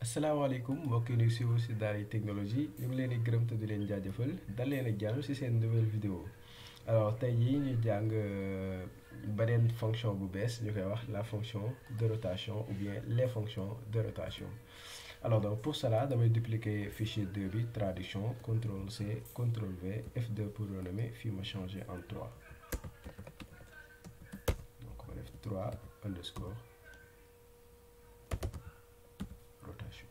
asalaamaaleykum mbokk yi ñuy suivre ci Daara Technologie ñu ngi leen di gërëm te di leen jaajëfal dal leen ak jàmm ci seen nouvelle vidéo alors tey jii ñu jàng beneen fonction bu bees ñu koy wax la fonction de rotation ou bien les fonctions de rotation. Alors donc pour cela damay dupliquer fichier 2 bi traduction CTRL C CTRL V F2 pour renommer fii ma changer en 3 donc ma def 3 underscore rotation.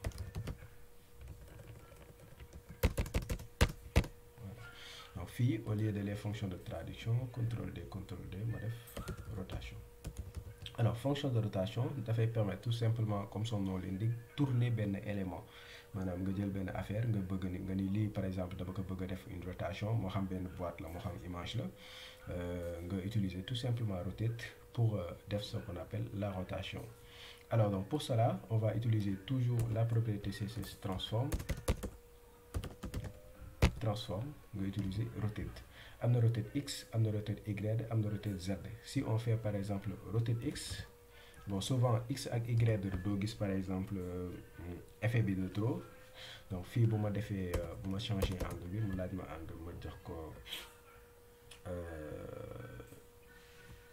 Donc fii au lieu de les fonctions de traduction CTRL D ma def rotation. Alors fonction de rotation dafay permettre tout simplement comme son nom l'indique tourner benn élément maanaam nga jël benn affaire nga bëgg ni nga ni lii par exemple dama ko bëgg a def une rotation moo xam benn boîte la moo xam image la nga utiliser tout simplement rotate pour def ce qu'on appelle la rotation. Alors donc pour cela on va utiliser toujours la propriété CSS transform nga utiliser rotate. Am na rotate X, am na rotate Y, am na rotate Z. Si on fait par exemple rotate X, bon souvent X ak Y doo gis par exemple effet bi de trop. Donc fii bu ma defee bu ma changer angle bi mu laaj ma angle ma jox ko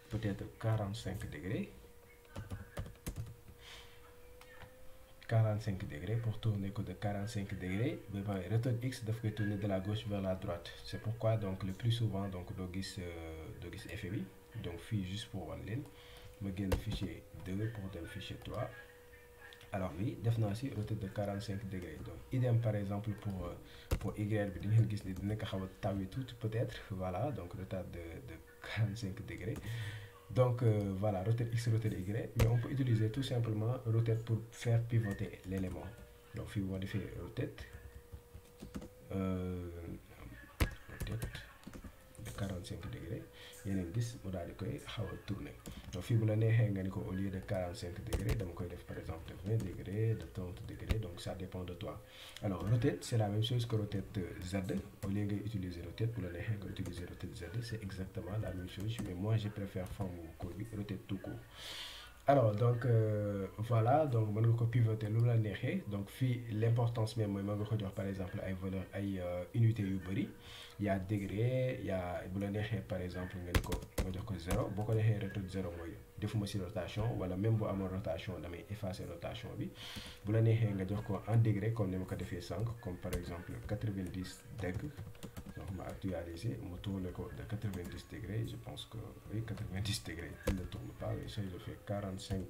peut-être 45 degrés. 45 degrés pour tourner que de 45 degrés mais bon rotate X daf koy tourner de la gauche vers la droite. C'est pourquoi donc le plus souvent donc doo gis effet bi. Donc fii juste pour wan leen ma génn fichier 2 pour dem fichier 3. Alors oui def naa si rotate de 45 degrés. Donc idem par exemple pour Y bi di ngeen gis ni dina ko xaw a tawi tuuti peut-être voilà donc rotate de 45 degrés. Donc voilà, rotate X, rotate Y, mais on peut utiliser tout simplement rotate pour faire pivoter l'élément. Donc, si vous faites rotate de 45 degrés, il y a un gis mu daal di koy xaw a tourner. Donc, si vous la neexee nga ni ko au lieu de 45 degrés, dama koy def par exemple de 20 degrés, de 30 degrés, donc ça dépend de toi. Alors, rotate, c'est la même chose que rotate Z. Au lieu d'utiliser rotate, pour la neexee nga utiliser rotate Z, c'est exactement la même chose, mais moi je préfère forme court bi rotate tout court. Alors donc voilà donc mën nga ko pivoter lu la neexee donc fii l'importance même mooy mën nga ko jox par exemple ay valeurs ay unités yu bëri y a degré y a bu la neexee par exemple nga ni ko nga jox ko 0 boo ko neexee rotate 0 mooy defuma si rotation wala même bu amoon rotation damay effacer rotation bi bu la neexee nga jox ko en degré comme ni ma ko defee sànq comme par exemple 90 degrés. Donc ma actualiser mu tourner ko de 90 degrés je pense que oui 90 degrés il ne tourne pas mais ça je fais 45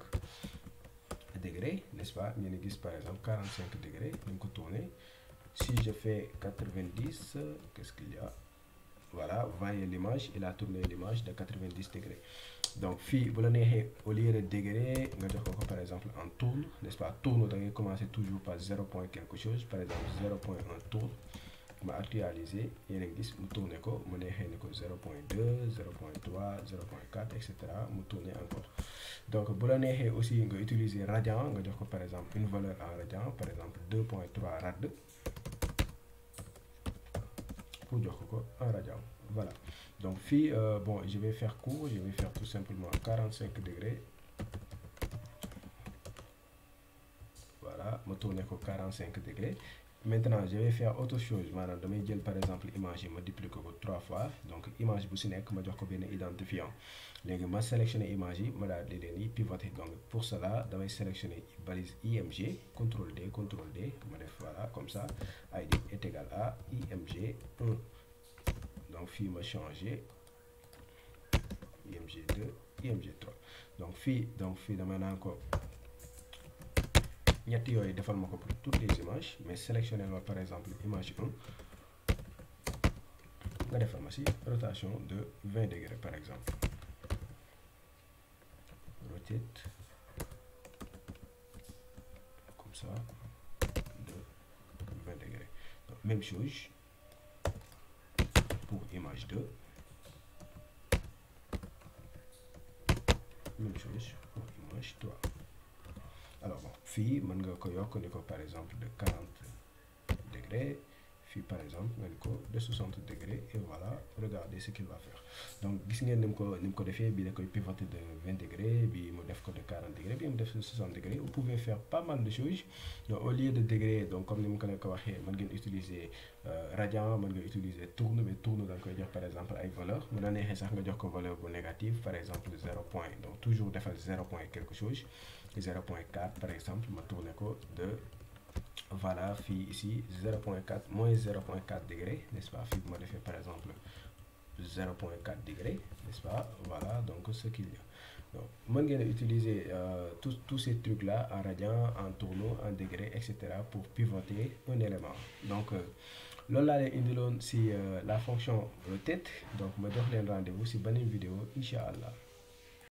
degrés n'est-ce pas ñu ngi gis par exemple 45 degrés ñu ko tourner. Si je fais 90 qu'est-ce qu'il y a voilà voyez l'image il a tourné l'image de 90 degrés. Donc fii bu la neexee au lieu de degré nga jox ko par exemple en tourne n'est-ce pas tourne da ngay commencer toujours par 0 point quelque chose par exemple 0.1 tourne. Ma actualiser yéen a ngi gis mu tourné ko mu neexee ni ko 0.2 0.3 0.4 et cetera mu tourné encore. Donc bu la neexee aussi nga utiliser radian nga jox ko par exemple une valeur en radian par exemple 2.3 rad pour jox ko en radian voilà. Donc fii bon je vais faire court je vais faire tout simplement 45 degrés voilà ma tourné ko 45 degrés. Maintenant je vais faire autre chose maanaam damay jël par exemple image yi ma dupliquer ko 3 fois donc image bu si nekk ma jox ko benn identifiant léegi ma sélectionner image yi ma daal di leen yi pivoter. Donc pour cela damay sélectionner balise IMG CTRL D ma def voilà comme ça ID est égal à IMG 1 donc fii ma changer IMG 2 IMG 3 donc fii damay naan ko ñett yooyu defal ma ko pour toutes les images mais sélectionner ma par exemple image 1 nga defal ma si rotation de 20 degrés par exemple rotate comme ça de 20 degrés. Donc, même chose pour image 2 même chose pour image 3. Alors bon fii mën nga ko yokk ni ko par exemple de 40 degrés fii par exemple nga ni ko de 60 degrés et voilà regardez ce qu'il va faire. Donc gis ngeen ni mu ko defee bii da koy pivoter de 20 degrés bi mu def ko de 40 degrés bi mu def 60 degrés. Vous pouvez faire pas mal de choses. Donc au lieu de degrés, donc comme ni mu ko leen ko waxee mën ngeen utiliser radian, mën nga utiliser tourne, mais tourne da nga koy jox par exemple ay valeur mën na neexee sax nga jox ko valeur bu négative, par exemple 0 point, donc toujours defal 0 point quelque chose, 0.4 par exemple ma tourné ko de voilà fii ici 0.4 moins 0.4 degrés, n'est-ce pas, fii bu ma defee par exemple 0.4 degrés, n'est-ce pas, voilà donc ce qu'il y a. Donc mën ngeen utiliser tous ces trucs là en radian, en tourneau, en degré, etc. pour pivoter un élément. Donc loolu laa leen indiloon si la fonction rotate. Donc ma jox leen rendez-vous si beneen vidéo incha allah.